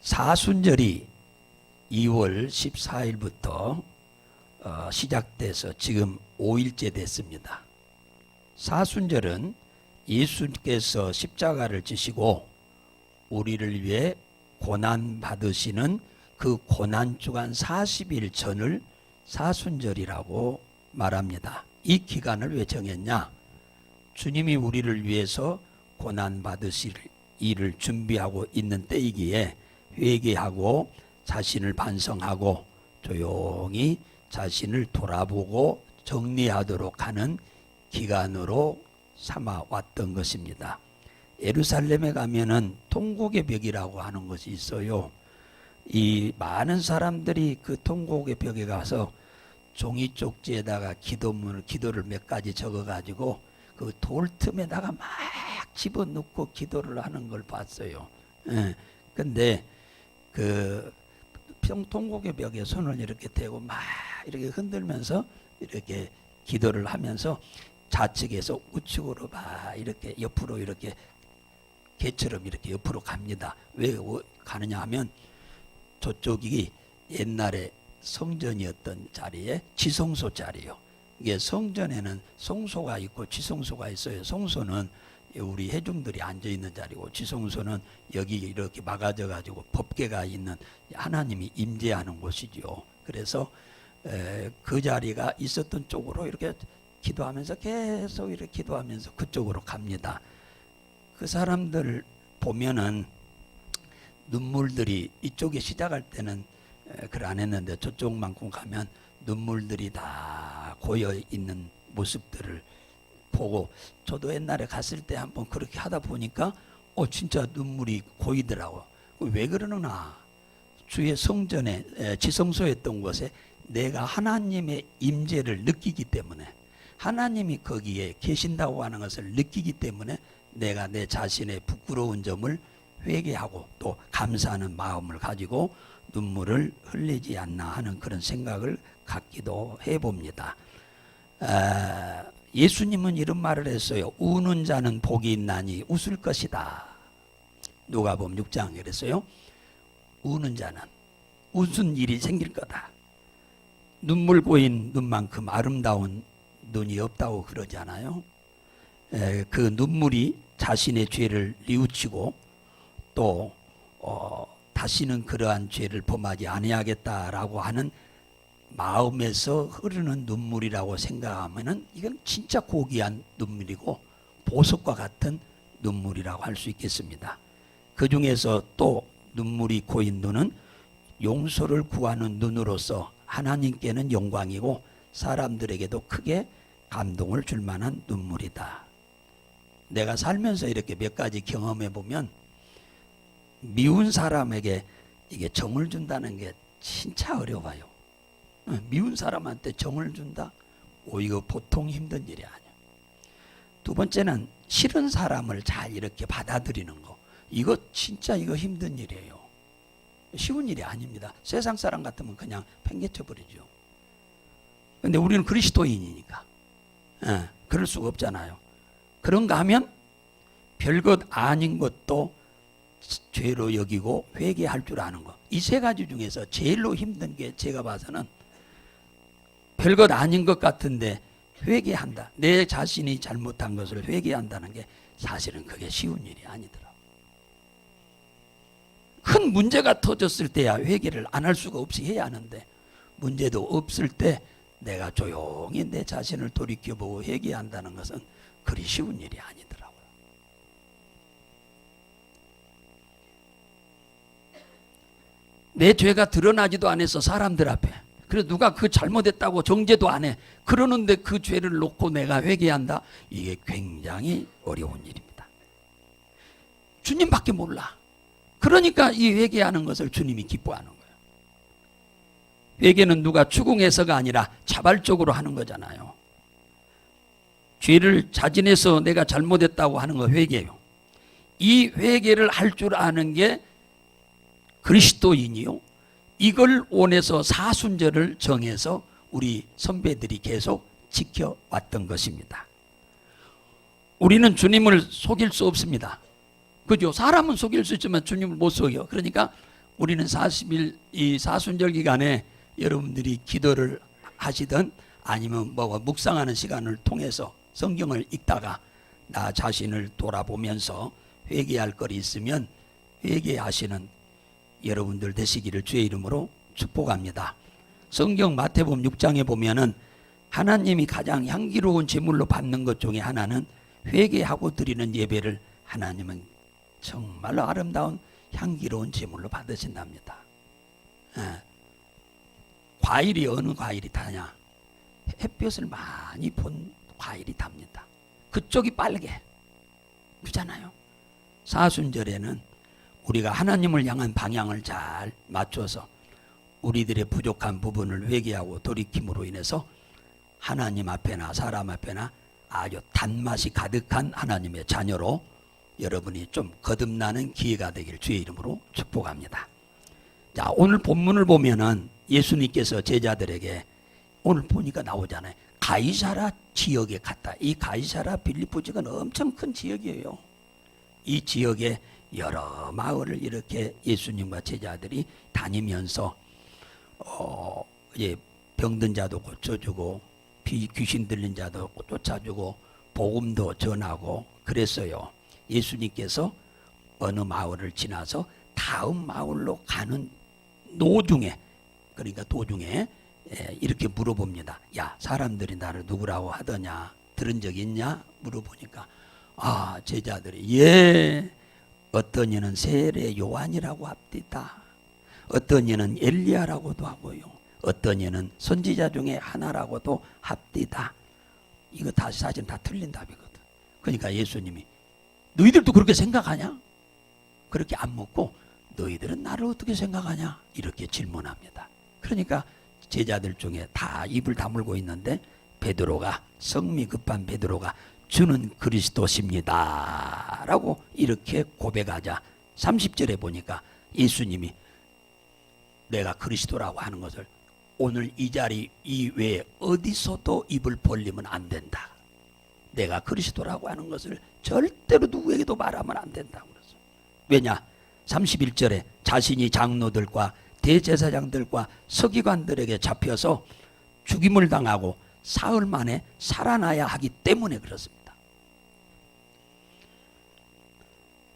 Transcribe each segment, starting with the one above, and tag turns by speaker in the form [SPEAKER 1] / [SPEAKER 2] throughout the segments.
[SPEAKER 1] 사순절이 2월 14일부터 시작돼서 지금 5일째 됐습니다. 사순절은 예수께서 십자가를 지시고 우리를 위해 고난 받으시는 그 고난 주간 40일 전을 사순절이라고 말합니다. 이 기간을 왜 정했냐? 주님이 우리를 위해서 고난 받으실 일을 준비하고 있는 때이기에 회개하고 자신을 반성하고 조용히 자신을 돌아보고 정리하도록 하는 기간으로 삼아왔던 것입니다. 예루살렘에 가면은 통곡의 벽이라고 하는 것이 있어요. 이 많은 사람들이 그 통곡의 벽에 가서 종이 쪽지에다가 기도를 몇 가지 적어가지고 그 돌 틈에다가 막 집어넣고 기도를 하는 걸 봤어요. 근데 그 통곡의 벽에 손을 이렇게 대고 막 이렇게 흔들면서 이렇게 기도를 하면서 좌측에서 우측으로 막 이렇게 옆으로 이렇게 개처럼 이렇게 옆으로 갑니다. 왜 가느냐 하면 저쪽이 옛날에 성전이었던 자리에 지성소 자리요. 이게 성전에는 성소가 있고 지성소가 있어요. 성소는 우리 회중들이 앉아 있는 자리고 지성소는 여기 이렇게 막아져 가지고 법궤가 있는 하나님이 임재하는 곳이죠. 그래서 그 자리가 있었던 쪽으로 이렇게 기도하면서 계속 이렇게 기도하면서 그쪽으로 갑니다. 그 사람들 보면은 눈물들이 이쪽에 시작할 때는 그걸 안 했는데 저쪽만큼 가면 눈물들이 다 고여 있는 모습들을 보고 저도 옛날에 갔을 때 한번 그렇게 하다 보니까 진짜 눈물이 고이더라고. 왜 그러느냐? 주의 성전에 지성소였던 곳에 내가 하나님의 임재를 느끼기 때문에 하나님이 거기에 계신다고 하는 것을 느끼기 때문에 내가 내 자신의 부끄러운 점을 회개하고 또 감사하는 마음을 가지고 눈물을 흘리지 않나 하는 그런 생각을 갖기도 해봅니다. 예수님은 이런 말을 했어요. 우는 자는 복이 있나니 웃을 것이다. 누가복음 6장 그랬어요. 우는 자는 웃은 일이 생길 거다. 눈물 고인 눈만큼 아름다운 눈이 없다고 그러잖아요. 그 눈물이 자신의 죄를 뉘우치고 또 다시는 그러한 죄를 범하지 아니하겠다라고 하는 마음에서 흐르는 눈물이라고 생각하면은 이건 진짜 고귀한 눈물이고 보석과 같은 눈물이라고 할 수 있겠습니다. 그 중에서 또 눈물이 고인 눈은 용서를 구하는 눈으로서 하나님께는 영광이고 사람들에게도 크게 감동을 줄 만한 눈물이다. 내가 살면서 이렇게 몇 가지 경험해 보면 미운 사람에게 이게 정을 준다는 게 진짜 어려워요. 미운 사람한테 정을 준다? 이거 보통 힘든 일이 아니야. 두 번째는 싫은 사람을 잘 이렇게 받아들이는 거. 이거 진짜 힘든 일이에요. 쉬운 일이 아닙니다. 세상 사람 같으면 그냥 팽개쳐 버리죠. 근데 우리는 그리스도인이니까 그럴 수가 없잖아요. 그런가 하면 별것 아닌 것도 죄로 여기고 회개할 줄 아는 것. 이 세 가지 중에서 제일로 힘든 게 제가 봐서는 별것 아닌 것 같은데 회개한다. 내 자신이 잘못한 것을 회개한다는 게 사실은 그게 쉬운 일이 아니더라고요. 큰 문제가 터졌을 때야 회개를 안 할 수가 없이 해야 하는데 문제도 없을 때 내가 조용히 내 자신을 돌이켜보고 회개한다는 것은 그리 쉬운 일이 아니더라고요. 내 죄가 드러나지도 않아서 사람들 앞에 그래서 누가 그 잘못했다고 정죄도 안 해. 그러는데 그 죄를 놓고 내가 회개한다? 이게 굉장히 어려운 일입니다. 주님밖에 몰라. 그러니까 이 회개하는 것을 주님이 기뻐하는 거예요. 회개는 누가 추궁해서가 아니라 자발적으로 하는 거잖아요. 죄를 자진해서 내가 잘못했다고 하는 거 회개예요. 이 회개를 할 줄 아는 게 그리스도인이요. 이걸 원해서 사순절을 정해서 우리 선배들이 계속 지켜왔던 것입니다. 우리는 주님을 속일 수 없습니다. 그죠? 사람은 속일 수 있지만 주님을 못 속여. 그러니까 우리는 40일 이 사순절 기간에 여러분들이 기도를 하시든 아니면 뭐 묵상하는 시간을 통해서 성경을 읽다가 나 자신을 돌아보면서 회개할 것이 있으면 회개하시는 여러분들 되시기를 주의 이름으로 축복합니다. 성경 마태복음 6장에 보면은 하나님이 가장 향기로운 제물로 받는 것 중에 하나는 회개하고 드리는 예배를 하나님은 정말로 아름다운 향기로운 제물로 받으신답니다. 과일이 어느 과일이 타냐? 햇볕을 많이 본 과일이 답니다. 그쪽이 빨개. 그잖아요. 사순절에는 우리가 하나님을 향한 방향을 잘 맞춰서 우리들의 부족한 부분을 회개하고 돌이킴으로 인해서 하나님 앞에나 사람 앞에나 아주 단맛이 가득한 하나님의 자녀로 여러분이 좀 거듭나는 기회가 되길 주의 이름으로 축복합니다. 자, 오늘 본문을 보면은 예수님께서 제자들에게 오늘 보니까 나오잖아요. 가이사라 지역에 갔다. 이 가이사라 빌립보 지역은 엄청 큰 지역이에요. 이 지역에 여러 마을을 이렇게 예수님과 제자들이 다니면서 병든 자도 고쳐주고 귀신 들린 자도 쫓아주고 복음도 전하고 그랬어요. 예수님께서 어느 마을을 지나서 다음 마을로 가는 노중에, 그러니까 도중에 이렇게 물어봅니다. 야, 사람들이 나를 누구라고 하더냐? 들은 적 있냐? 물어보니까 제자들이 예, 어떤 이는 세례 요한이라고 합디다. 어떤 이는 엘리야라고도 하고요. 어떤 이는 선지자 중에 하나라고도 합디다. 이거 다 사실 다 틀린 답이거든. 그러니까 예수님이 너희들도 그렇게 생각하냐? 그렇게 안 묻고 너희들은 나를 어떻게 생각하냐? 이렇게 질문합니다. 그러니까 제자들 중에 다 입을 다물고 있는데 베드로가, 성미 급한 베드로가 주는 그리스도십니다 라고 이렇게 고백하자 30절에 보니까 예수님이 내가 그리스도라고 하는 것을 오늘 이 자리 이외에 어디서도 입을 벌리면 안 된다. 내가 그리스도라고 하는 것을 절대로 누구에게도 말하면 안 된다고 그랬어요. 왜냐? 31절에 자신이 장로들과 대제사장들과 서기관들에게 잡혀서 죽임을 당하고 사흘 만에 살아나야 하기 때문에 그렇습니다.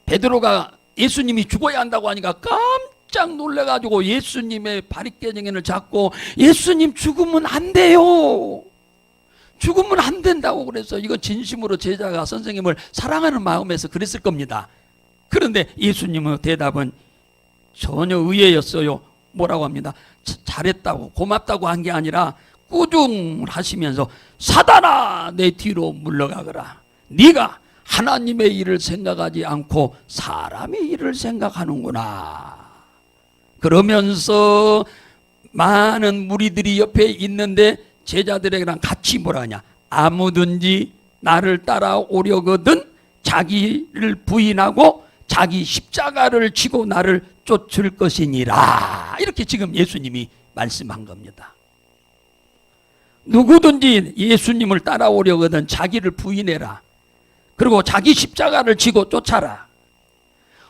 [SPEAKER 1] 베드로가 예수님이 죽어야 한다고 하니까 깜짝 놀래가지고 예수님의 바리깨쟁이를 잡고 예수님 죽으면 안 돼요. 죽으면 안 된다고 그래서 이거 진심으로 제자가 선생님을 사랑하는 마음에서 그랬을 겁니다. 그런데 예수님의 대답은 전혀 의외였어요. 뭐라고 합니다. 잘했다고 고맙다고 한 게 아니라 꾸중을 하시면서 사단아 내 뒤로 물러가거라. 네가 하나님의 일을 생각하지 않고 사람의 일을 생각하는구나. 그러면서 많은 무리들이 옆에 있는데 제자들에게랑 같이 뭐라 하냐. 아무든지 나를 따라오려거든 자기를 부인하고 자기 십자가를 지고 나를 쫓을 것이니라. 이렇게 지금 예수님이 말씀한 겁니다. 누구든지 예수님을 따라오려거든 자기를 부인해라. 그리고 자기 십자가를 지고 쫓아라.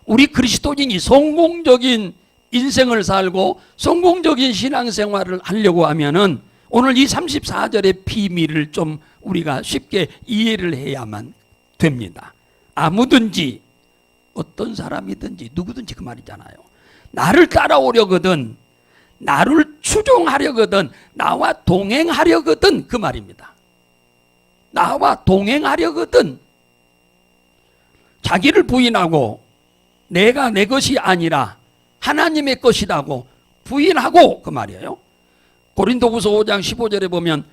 [SPEAKER 1] 우리 그리스도인이 성공적인 인생을 살고 성공적인 신앙생활을 하려고 하면은 오늘 이 34절의 비밀을 좀 우리가 쉽게 이해를 해야만 됩니다. 아무든지 어떤 사람이든지 누구든지 그 말이잖아요. 나를 따라오려거든, 나를 추종하려거든, 나와 동행하려거든 그 말입니다. 나와 동행하려거든 자기를 부인하고 내가 내 것이 아니라 하나님의 것이라고 부인하고 그 말이에요. 고린도후서 5장 15절에 보면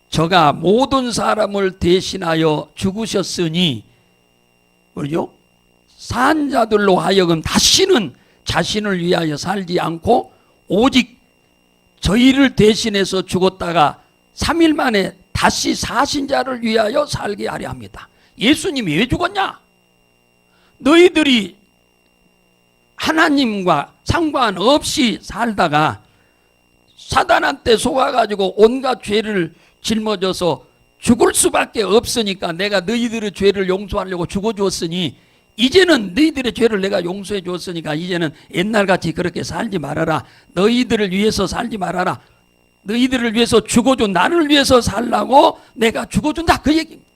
[SPEAKER 1] 저가 모든 사람을 대신하여 죽으셨으니 그죠? 산 자들로 하여금 다시는 자신을 위하여 살지 않고 오직 저희를 대신해서 죽었다가 3일 만에 다시 사신 자를 위하여 살게 하려 합니다. 예수님이 왜 죽었냐? 너희들이 하나님과 상관없이 살다가 사단한테 속아가지고 온갖 죄를 짊어져서 죽을 수밖에 없으니까 내가 너희들의 죄를 용서하려고 죽어주었으니 이제는 너희들의 죄를 내가 용서해 줬으니까 이제는 옛날같이 그렇게 살지 말아라. 너희들을 위해서 살지 말아라. 너희들을 위해서 죽어준 나를 위해서 살라고 내가 죽어준다. 그 얘기입니다.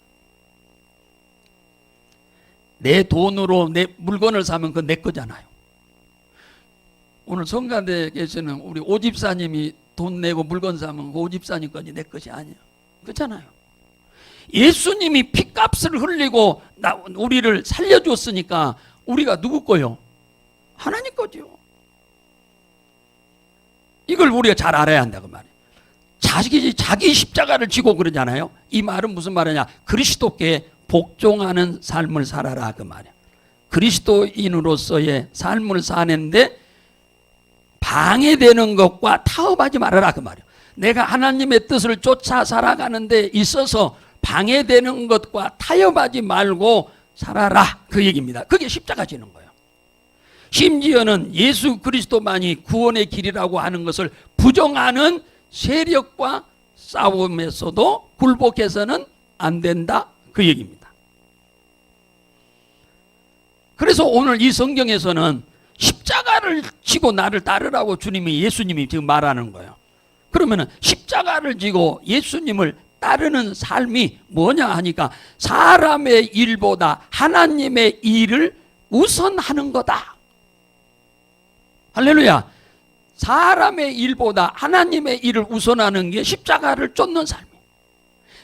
[SPEAKER 1] 내 돈으로 내 물건을 사면 그건 내 거잖아요. 오늘 성가대에 계시는 우리 오집사님이 돈 내고 물건 사면 그 오집사님 거지 내 것이 아니에요. 그렇잖아요. 예수님이 피값을 흘리고 우리를 살려줬으니까 우리가 누구 거요? 하나님 거죠. 이걸 우리가 잘 알아야 한다고 말이에요. 자기 십자가를 지고 그러잖아요. 이 말은 무슨 말이냐? 그리스도께 복종하는 삶을 살아라 그 말이에요. 그리스도인으로서의 삶을 사는데 방해되는 것과 타협하지 말아라 그 말이에요. 내가 하나님의 뜻을 쫓아 살아가는 데 있어서 방해되는 것과 타협하지 말고 살아라 그 얘기입니다. 그게 십자가 지는 거예요. 심지어는 예수 그리스도만이 구원의 길이라고 하는 것을 부정하는 세력과 싸움에서도 굴복해서는 안 된다 그 얘기입니다. 그래서 오늘 이 성경에서는 십자가를 지고 나를 따르라고 예수님이 지금 말하는 거예요. 그러면은 십자가를 지고 예수님을 따르는 삶이 뭐냐 하니까 사람의 일보다 하나님의 일을 우선하는 거다. 할렐루야. 사람의 일보다 하나님의 일을 우선하는 게 십자가를 쫓는 삶이에요.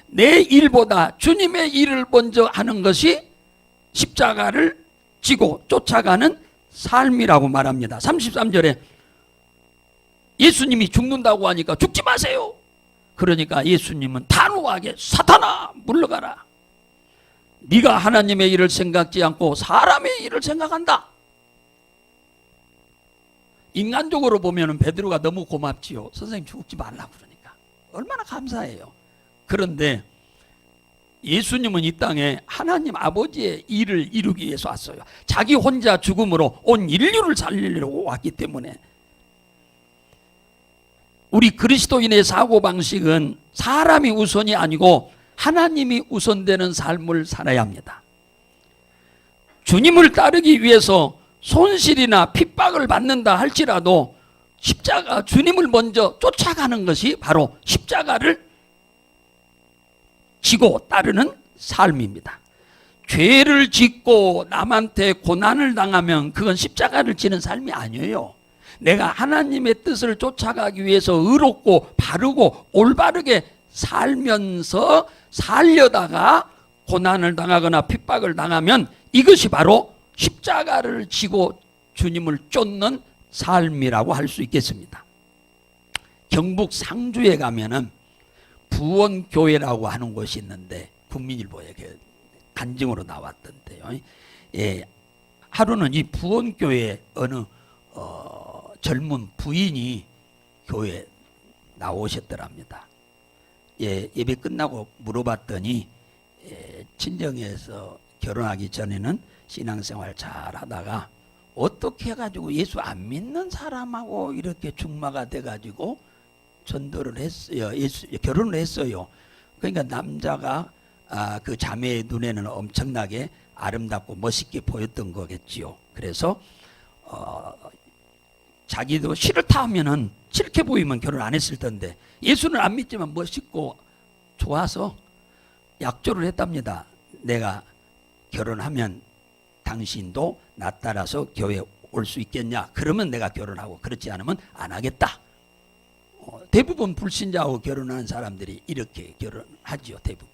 [SPEAKER 1] 내 일보다 주님의 일을 먼저 하는 것이 십자가를 지고 쫓아가는 삶이라고 말합니다. 33절에 예수님이 죽는다고 하니까 죽지 마세요. 그러니까 예수님은 단호하게 사탄아 물러가라. 네가 하나님의 일을 생각지 않고 사람의 일을 생각한다. 인간적으로 보면 베드로가 너무 고맙지요. 선생님 죽지 말라고 그러니까 얼마나 감사해요. 그런데 예수님은 이 땅에 하나님 아버지의 일을 이루기 위해서 왔어요. 자기 혼자 죽음으로 온 인류를 살리려고 왔기 때문에 우리 그리스도인의 사고방식은 사람이 우선이 아니고 하나님이 우선되는 삶을 살아야 합니다. 주님을 따르기 위해서 손실이나 핍박을 받는다 할지라도 주님을 먼저 쫓아가는 것이 바로 십자가를 지고 따르는 삶입니다. 죄를 짓고 남한테 고난을 당하면 그건 십자가를 지는 삶이 아니에요. 내가 하나님의 뜻을 쫓아가기 위해서 의롭고 바르고 올바르게 살면서 살려다가 고난을 당하거나 핍박을 당하면 이것이 바로 십자가를 지고 주님을 쫓는 삶이라고 할 수 있겠습니다. 경북 상주에 가면은 부원교회라고 하는 곳이 있는데 국민일보에 간증으로 나왔던데요. 예, 하루는 이 부원교회 어느 젊은 부인이 교회에 나오셨더랍니다. 예, 예배 끝나고 물어봤더니 친정에서 결혼하기 전에는 신앙생활 잘 하다가 어떻게 해가지고 예수 안 믿는 사람하고 이렇게 중마가 돼가지고 전도를 했어요. 결혼을 했어요. 그러니까 남자가 그 자매의 눈에는 엄청나게 아름답고 멋있게 보였던 거겠지요. 그래서 자기도 싫다 하면은 싫게 보이면 결혼 안 했을 텐데 예수는 안 믿지만 멋있고 좋아서 약조를 했답니다. 내가 결혼하면 당신도 나 따라서 교회에 올 수 있겠냐? 그러면 내가 결혼하고 그렇지 않으면 안 하겠다. 대부분 불신자하고 결혼하는 사람들이 이렇게 결혼하지요. 대부분.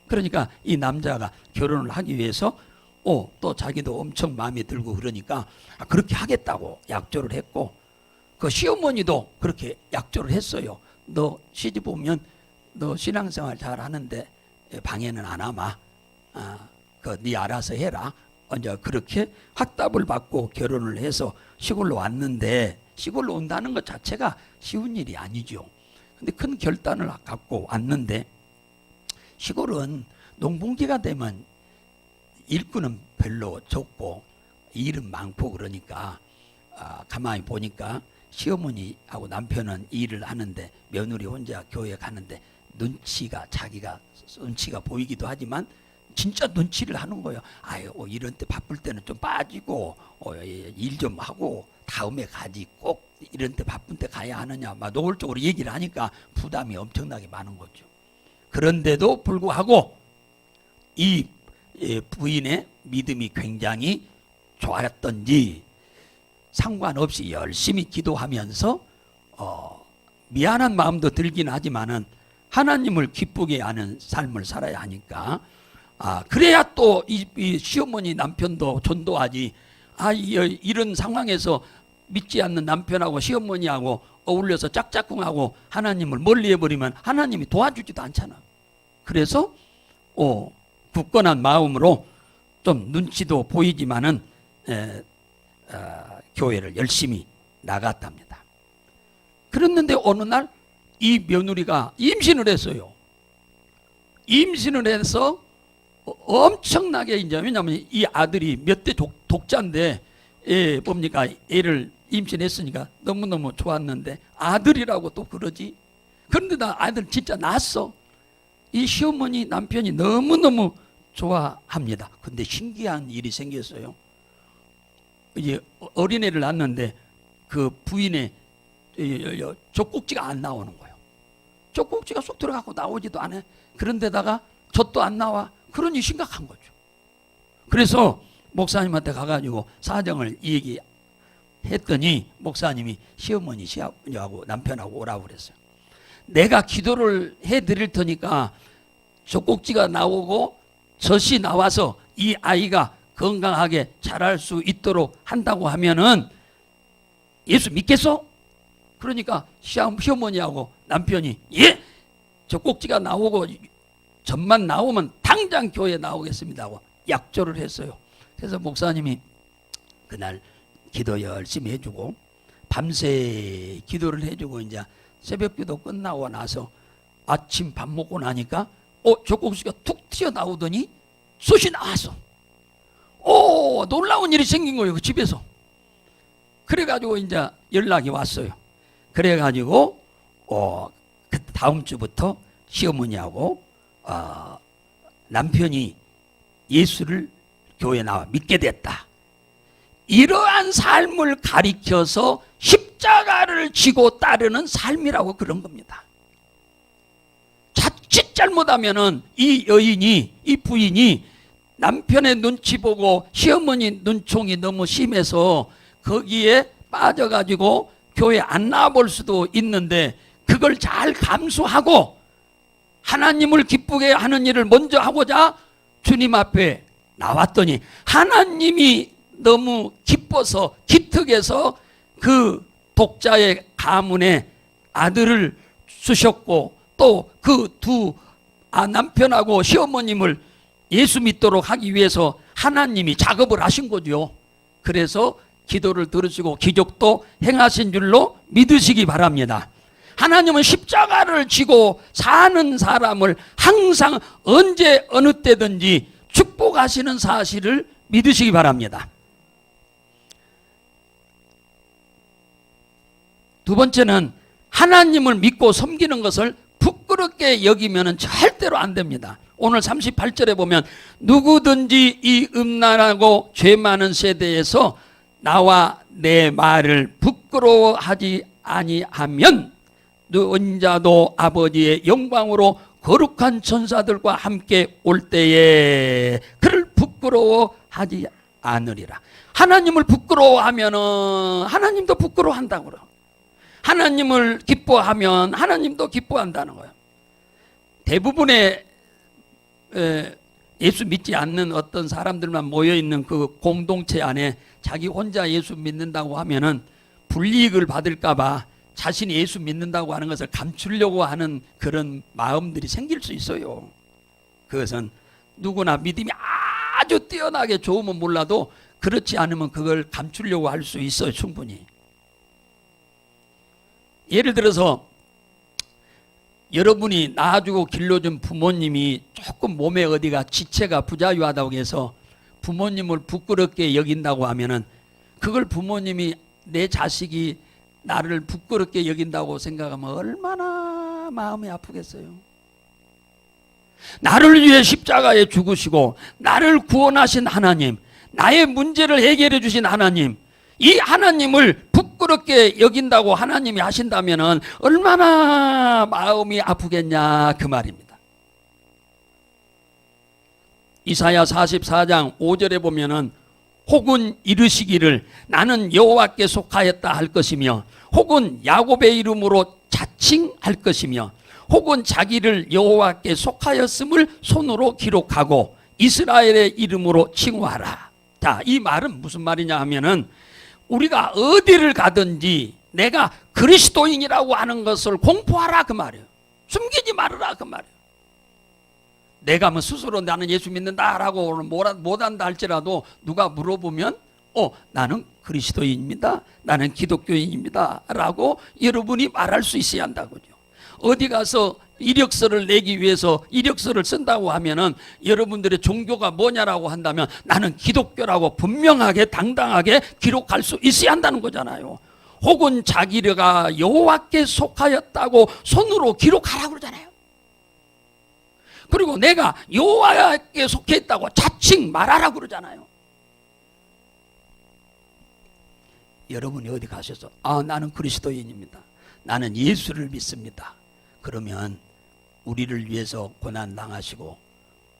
[SPEAKER 1] 그러니까 이 남자가 결혼을 하기 위해서 또 자기도 엄청 마음에 들고 그러니까 그렇게 하겠다고 약조를 했고 그 시어머니도 그렇게 약조를 했어요. 너 시집 오면 너 신앙생활 잘 하는데 방해는 안 하마. 네 알아서 해라. 이제 그렇게 확답을 받고 결혼을 해서 시골로 왔는데 시골로 온다는 것 자체가 쉬운 일이 아니죠. 근데 큰 결단을 갖고 왔는데 시골은 농번기가 되면 일꾼은 별로 적고 일은 많고 그러니까 가만히 보니까 시어머니하고 남편은 일을 하는데 며느리 혼자 교회 가는데 자기가 눈치가 보이기도 하지만 진짜 눈치를 하는 거예요. 아유, 이런 때 바쁠 때는 좀 빠지고 일 좀 하고 다음에 가지, 꼭 이런 때 바쁜 때 가야 하느냐 막 노골적으로 얘기를 하니까 부담이 엄청나게 많은 거죠. 그런데도 불구하고 이 부인의 믿음이 굉장히 좋았던지 상관없이 열심히 기도하면서 미안한 마음도 들긴 하지만은 하나님을 기쁘게 하는 삶을 살아야 하니까, 그래야 또 이 시어머니 남편도 전도하지. 이런 상황에서 믿지 않는 남편하고 시어머니하고 어울려서 짝짝꿍하고 하나님을 멀리 해버리면 하나님이 도와주지도 않잖아. 그래서 굳건한 마음으로 좀 눈치도 보이지만은 교회를 열심히 나갔답니다. 그랬는데 어느 날 이 며느리가 임신을 했어요. 임신을 해서 엄청나게, 이제 왜냐하면 이 아들이 몇 대 독자인데 뭡니까, 애를 임신했으니까 너무너무 좋았는데 아들이라고 또 그러지. 그런데 나 아들 진짜 낳았어. 이 시어머니 남편이 너무너무 좋아합니다. 근데 신기한 일이 생겼어요. 이제 어린애를 낳았는데 그 부인의 젖꼭지가 안 나오는 거예요. 젖꼭지가 쏙 들어가고 나오지도 않아. 그런데다가 젖도 안 나와. 그러니 심각한 거죠. 그래서 목사님한테 가가지고 사정을 얘기했더니 목사님이 시어머니하고 남편하고 오라고 그랬어요. 내가 기도를 해드릴 테니까 젖꼭지가 나오고 젖이 나와서 이 아이가 건강하게 자랄 수 있도록 한다고 하면은 예수 믿겠어? 그러니까 시어머니하고 남편이 젖꼭지가 나오고 젖만 나오면 당장 교회에 나오겠습니다 하고 약조를 했어요. 그래서 목사님이 그날 기도 열심히 해주고 밤새 기도를 해주고 이제 새벽 기도 끝나고 나서 아침 밥 먹고 나니까 젖꼭지가 툭 튀어나오더니 솥이 나왔어. 놀라운 일이 생긴 거예요, 그 집에서. 그래가지고 이제 연락이 왔어요. 그래가지고 그 다음 주부터 시어머니하고 남편이 예수를 교회에 나와 믿게 됐다. 이러한 삶을 가리켜서 십자가를 지고 따르는 삶이라고 그런 겁니다. 자칫 잘못하면은 이 여인이, 이 부인이 남편의 눈치 보고 시어머니 눈총이 너무 심해서 거기에 빠져가지고 교회 안 나와볼 수도 있는데, 그걸 잘 감수하고 하나님을 기쁘게 하는 일을 먼저 하고자 주님 앞에 나왔더니 하나님이 너무 기뻐서 기특해서 그 독자의 가문에 아들을 주셨고, 또 그 두 남편하고 시어머님을 예수 믿도록 하기 위해서 하나님이 작업을 하신 거죠. 그래서 기도를 들으시고 기적도 행하신 줄로 믿으시기 바랍니다. 하나님은 십자가를 지고 사는 사람을 항상 언제 어느 때든지 축복하시는 사실을 믿으시기 바랍니다. 두 번째는 하나님을 믿고 섬기는 것을 부끄럽게 여기면 절대로 안 됩니다. 오늘 38절에 보면 누구든지 이 음란하고 죄 많은 세대에서 나와 내 말을 부끄러워하지 아니하면 언자도 아버지의 영광으로 거룩한 천사들과 함께 올 때에 그를 부끄러워하지 않으리라. 하나님을 부끄러워하면은 하나님도 부끄러워한다고 그래요. 하나님을 기뻐하면 하나님도 기뻐한다는 거예요. 대부분의 예수 믿지 않는 어떤 사람들만 모여있는 그 공동체 안에 자기 혼자 예수 믿는다고 하면은 불이익을 받을까봐 자신이 예수 믿는다고 하는 것을 감추려고 하는 그런 마음들이 생길 수 있어요. 그것은 누구나 믿음이 아주 뛰어나게 좋으면 몰라도 그렇지 않으면 그걸 감추려고 할 수 있어요, 충분히. 예를 들어서 여러분이 낳아주고 길러준 부모님이 조금 몸에 어디가 지체가 부자유하다고 해서 부모님을 부끄럽게 여긴다고 하면은 그걸 부모님이 내 자식이 나를 부끄럽게 여긴다고 생각하면 얼마나 마음이 아프겠어요. 나를 위해 십자가에 죽으시고 나를 구원하신 하나님, 나의 문제를 해결해 주신 하나님, 이 하나님을 부끄럽게 여긴다고 하나님이 하신다면 얼마나 마음이 아프겠냐 그 말입니다. 이사야 44장 5절에 보면은 혹은 이르시기를 나는 여호와께 속하였다 할 것이며 혹은 야곱의 이름으로 자칭할 것이며 혹은 자기를 여호와께 속하였음을 손으로 기록하고 이스라엘의 이름으로 칭호하라. 자, 이 말은 무슨 말이냐 하면은 우리가 어디를 가든지 내가 그리스도인이라고 하는 것을 공포하라 그 말이에요. 숨기지 말으라 그 말이에요. 내가 뭐 스스로 나는 예수 믿는다라고 못한다 할지라도 누가 물어보면 나는 그리스도인입니다, 나는 기독교인입니다 라고 여러분이 말할 수 있어야 한다고요. 어디 가서 이력서를 내기 위해서 이력서를 쓴다고 하면은 여러분들의 종교가 뭐냐라고 한다면 나는 기독교라고 분명하게 당당하게 기록할 수 있어야 한다는 거잖아요. 혹은 자기가 여호와께 속하였다고 손으로 기록하라고 그러잖아요. 그리고 내가 여호와께 속해 있다고 자칭 말하라고 그러잖아요. 여러분이 어디 가셔서 나는 그리스도인입니다, 나는 예수를 믿습니다, 그러면 우리를 위해서 고난당하시고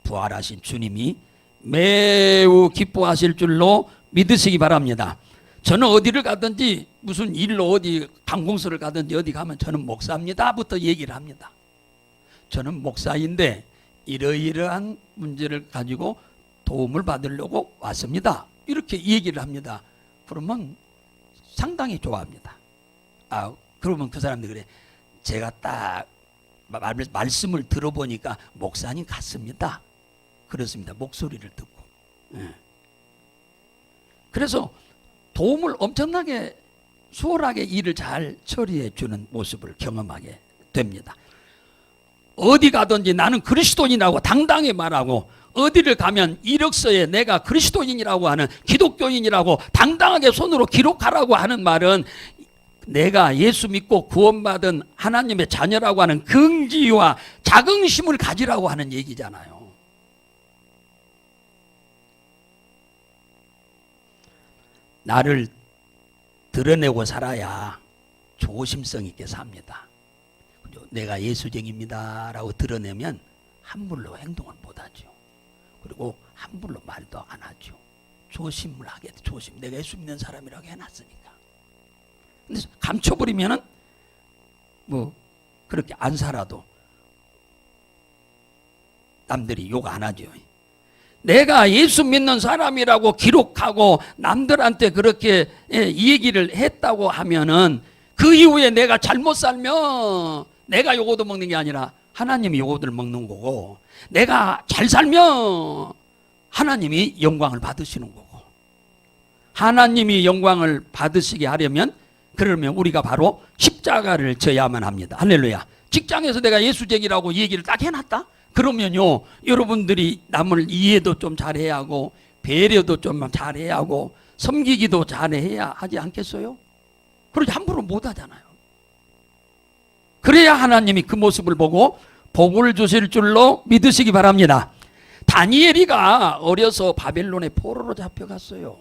[SPEAKER 1] 부활하신 주님이 매우 기뻐하실 줄로 믿으시기 바랍니다. 저는 어디를 가든지 무슨 일로 어디 관공서를 가든지 어디 가면 저는 목사입니다부터 얘기를 합니다. 저는 목사인데 이러이러한 문제를 가지고 도움을 받으려고 왔습니다, 이렇게 얘기를 합니다. 그러면 상당히 좋아합니다. 그러면 그 사람들이 그래, 제가 딱 말씀을 들어보니까 목사님 같습니다, 그렇습니다. 목소리를 듣고. 그래서 도움을 엄청나게 수월하게 일을 잘 처리해 주는 모습을 경험하게 됩니다. 어디 가든지 나는 그리스도인이라고 당당히 말하고, 어디를 가면 이력서에 내가 그리스도인이라고 하는, 기독교인이라고 당당하게 손으로 기록하라고 하는 말은 내가 예수 믿고 구원받은 하나님의 자녀라고 하는 긍지와 자긍심을 가지라고 하는 얘기잖아요. 나를 드러내고 살아야 조심성 있게 삽니다. 내가 예수쟁입니다 라고 드러내면 함부로 행동을 못하죠. 그리고 함부로 말도 안 하죠. 조심을 하게 돼. 조심. 내가 예수 믿는 사람이라고 해놨으니까. 근데 감춰버리면은 뭐 그렇게 안 살아도 남들이 욕 안 하죠. 내가 예수 믿는 사람이라고 기록하고 남들한테 그렇게 이 얘기를 했다고 하면은 그 이후에 내가 잘못 살면 내가 요거도 먹는 게 아니라 하나님이 요거들 먹는 거고, 내가 잘 살면 하나님이 영광을 받으시는 거고, 하나님이 영광을 받으시게 하려면 그러면 우리가 바로 십자가를 져야만 합니다. 할렐루야. 직장에서 내가 예수쟁이라고 얘기를 딱 해놨다? 그러면요, 여러분들이 남을 이해도 좀 잘해야 하고 배려도 좀 잘해야 하고 섬기기도 잘해야 하지 않겠어요? 그러지 함부로 못 하잖아요. 그래야 하나님이 그 모습을 보고 복을 주실 줄로 믿으시기 바랍니다. 다니엘이가 어려서 바벨론의 포로로 잡혀갔어요.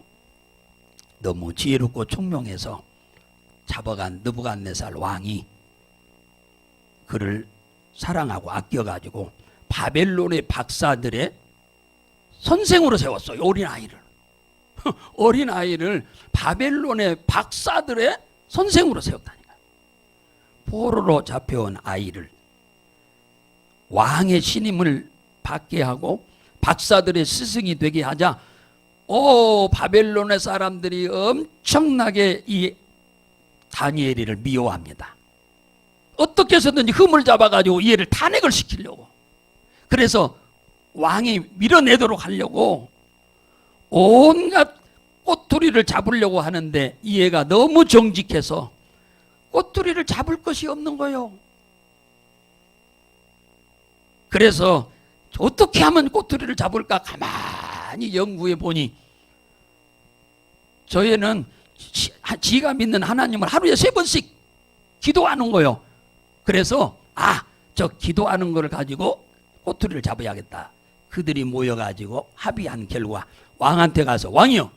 [SPEAKER 1] 너무 지혜롭고 총명해서 잡아간 느부갓네살 왕이 그를 사랑하고 아껴가지고 바벨론의 박사들의 선생으로 세웠어요. 어린아이를. 어린아이를 바벨론의 박사들의 선생으로 세웠다니까요. 포로로 잡혀온 아이를 왕의 신임을 받게 하고 박사들의 스승이 되게 하자 바벨론의 사람들이 엄청나게 이 다니엘이를 미워합니다. 어떻게 해서든지 흠을 잡아가지고 얘를 탄핵을 시키려고, 그래서 왕이 밀어내도록 하려고 온갖 꼬투리를 잡으려고 하는데 이 애가 너무 정직해서 꼬투리를 잡을 것이 없는 거예요. 그래서 어떻게 하면 꼬투리를 잡을까 가만히 연구해 보니 저 애는 지가 믿는 하나님을 하루에 3번씩 기도하는 거예요. 그래서 저 기도하는 걸 가지고 꼬투리를 잡아야겠다. 그들이 모여가지고 합의한 결과 왕한테 가서 왕이요,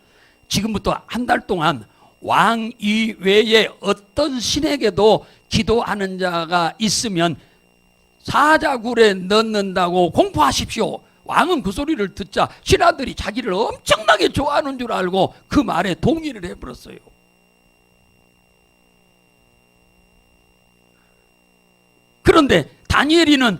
[SPEAKER 1] 지금부터 한 달 동안 왕 이외에 어떤 신에게도 기도하는 자가 있으면 사자굴에 넣는다고 공포하십시오. 왕은 그 소리를 듣자 신하들이 자기를 엄청나게 좋아하는 줄 알고 그 말에 동의를 해버렸어요. 그런데 다니엘이는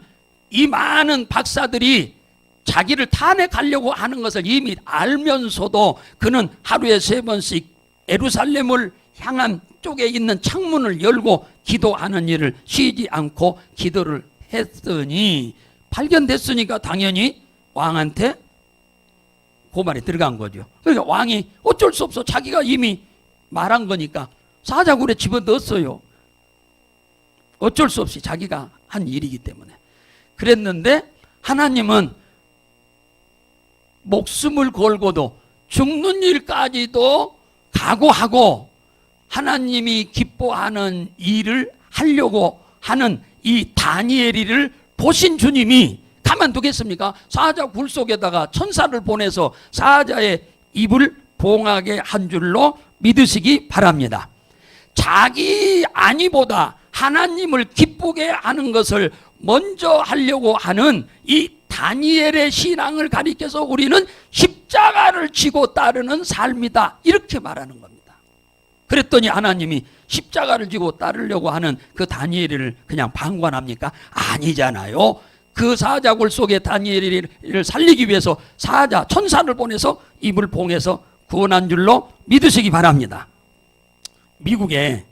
[SPEAKER 1] 이 많은 박사들이 자기를 탄핵하려고 하는 것을 이미 알면서도 그는 하루에 3번씩 예루살렘을 향한 쪽에 있는 창문을 열고 기도하는 일을 쉬지 않고 기도를 했더니 발견됐으니까 당연히 왕한테 고발에 들어간 거죠. 그러니까 왕이 어쩔 수 없어, 자기가 이미 말한 거니까 사자굴에 집어넣었어요. 어쩔 수 없이 자기가 한 일이기 때문에. 그랬는데 하나님은 목숨을 걸고도 죽는 일까지도 각오하고 하나님이 기뻐하는 일을 하려고 하는 이 다니엘이를 보신 주님이 가만두겠습니까? 사자 굴 속에다가 천사를 보내서 사자의 입을 봉하게 한 줄로 믿으시기 바랍니다. 자기 안위보다 하나님을 기쁘게 하는 것을 먼저 하려고 하는 이 다니엘의 신앙을 가리켜서 우리는 십자가를 지고 따르는 삶이다, 이렇게 말하는 겁니다. 그랬더니 하나님이 십자가를 지고 따르려고 하는 그 다니엘을 그냥 방관합니까? 아니잖아요. 그 사자굴 속에 다니엘을 살리기 위해서 천사를 보내서 입을 봉해서 구원한 줄로 믿으시기 바랍니다. 미국에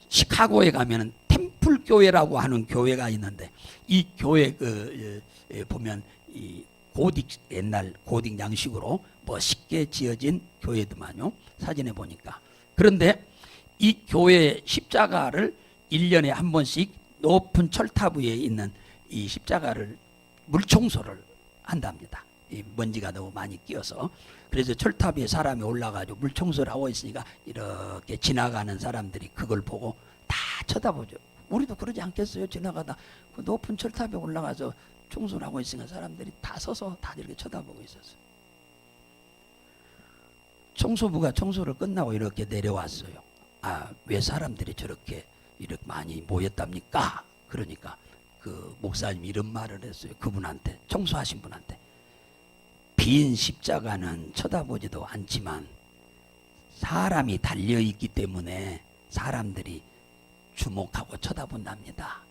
[SPEAKER 1] 시카고에 가면은 템플 교회라고 하는 교회가 있는데, 이 교회 보면 이 옛날 고딕 양식으로 멋있게 지어진 교회더만요, 사진에 보니까. 그런데 이 교회의 십자가를 1년에 한 번씩 높은 철탑 위에 있는 이 십자가를 물청소를 한답니다. 이 먼지가 너무 많이 끼어서. 그래서 철탑 위에 사람이 올라가지고 물청소를 하고 있으니까 이렇게 지나가는 사람들이 그걸 보고 다 쳐다보죠. 우리도 그러지 않겠어요? 지나가다 그 높은 철탑에 올라가서 청소를 하고 있으니까 사람들이 다 서서 다 이렇게 쳐다보고 있었어요. 청소부가 청소를 끝나고 이렇게 내려왔어요. 왜 사람들이 저렇게 이렇게 많이 모였답니까? 그러니까 그 목사님이 이런 말을 했어요. 그분한테, 청소하신 분한테. 빈 십자가는 쳐다보지도 않지만 사람이 달려있기 때문에 사람들이 주목하고 쳐다본답니다.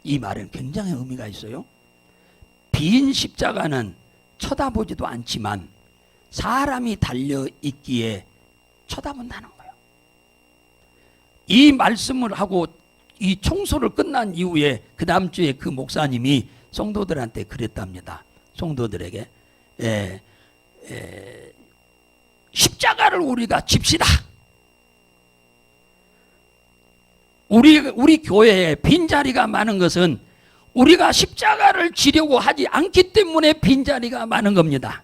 [SPEAKER 1] 이 말은 굉장히 의미가 있어요. 빈 십자가는 쳐다보지도 않지만 사람이 달려있기에 쳐다본다는 거예요. 이 말씀을 하고 이 청소를 끝난 이후에 그 다음 주에 그 목사님이 성도들한테 그랬답니다. 성도들에게 십자가를 우리가 집시다. 우리 교회에 빈자리가 많은 것은 우리가 십자가를 지려고 하지 않기 때문에 빈자리가 많은 겁니다.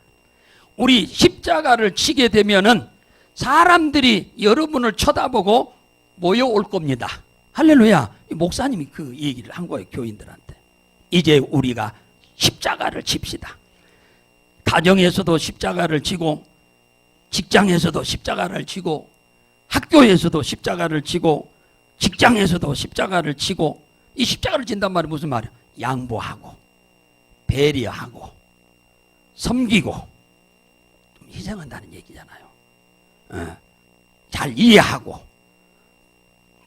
[SPEAKER 1] 우리 십자가를 지게 되면은 사람들이 여러분을 쳐다보고 모여올 겁니다. 할렐루야. 목사님이 그 얘기를 한 거예요, 교인들한테. 이제 우리가 십자가를 칩시다. 가정에서도 십자가를 지고, 직장에서도 십자가를 지고, 학교에서도 십자가를 지고, 직장에서도 십자가를 지고. 이 십자가를 진단 말이 무슨 말이에요? 양보하고, 배려하고, 섬기고, 좀 희생한다는 얘기잖아요. 잘 이해하고.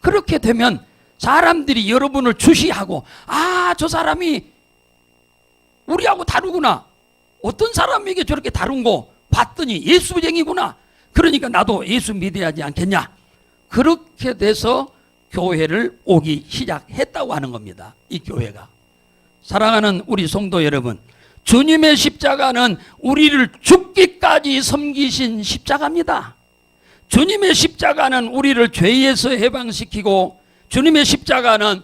[SPEAKER 1] 그렇게 되면 사람들이 여러분을 주시하고, 저 사람이 우리하고 다르구나. 어떤 사람에게 저렇게 다른 거 봤더니 예수쟁이구나. 그러니까 나도 예수 믿어야 하지 않겠냐. 그렇게 돼서 교회를 오기 시작했다고 하는 겁니다. 이 교회가. 사랑하는 우리 성도 여러분, 주님의 십자가는 우리를 죽기까지 섬기신 십자가입니다. 주님의 십자가는 우리를 죄에서 해방시키고, 주님의 십자가는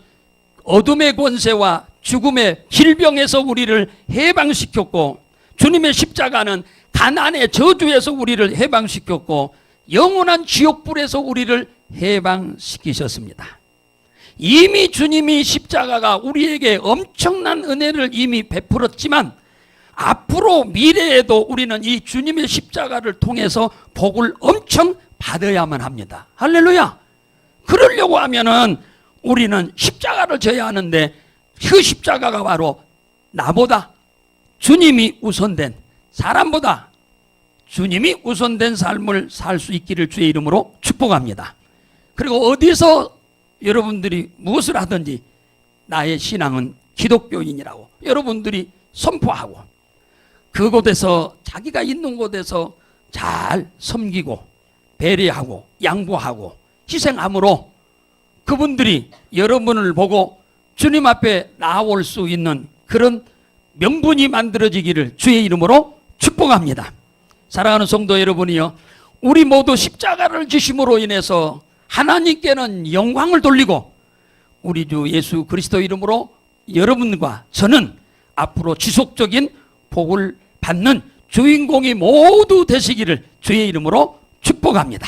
[SPEAKER 1] 어둠의 권세와 죽음의 질병에서 우리를 해방시켰고, 주님의 십자가는 가난의 저주에서 우리를 해방시켰고, 영원한 지옥불에서 우리를 해방시키셨습니다. 이미 주님이 십자가가 우리에게 엄청난 은혜를 이미 베풀었지만 앞으로 미래에도 우리는 이 주님의 십자가를 통해서 복을 엄청 받아야만 합니다. 할렐루야. 그러려고 하면은 우리는 십자가를 져야 하는데 그 십자가가 바로 나보다 주님이 우선된, 사람보다 주님이 우선된 삶을 살 수 있기를 주의 이름으로 축복합니다. 그리고 어디서 여러분들이 무엇을 하든지 나의 신앙은 기독교인이라고 여러분들이 선포하고 그곳에서 자기가 있는 곳에서 잘 섬기고 배려하고 양보하고 희생함으로 그분들이 여러분을 보고 주님 앞에 나아올 수 있는 그런 명분이 만들어지기를 주의 이름으로 축복합니다. 사랑하는 성도 여러분이요, 우리 모두 십자가를 지심으로 인해서 하나님께는 영광을 돌리고 우리 주 예수 그리스도 이름으로 여러분과 저는 앞으로 지속적인 복을 받는 주인공이 모두 되시기를 주의 이름으로 축복합니다.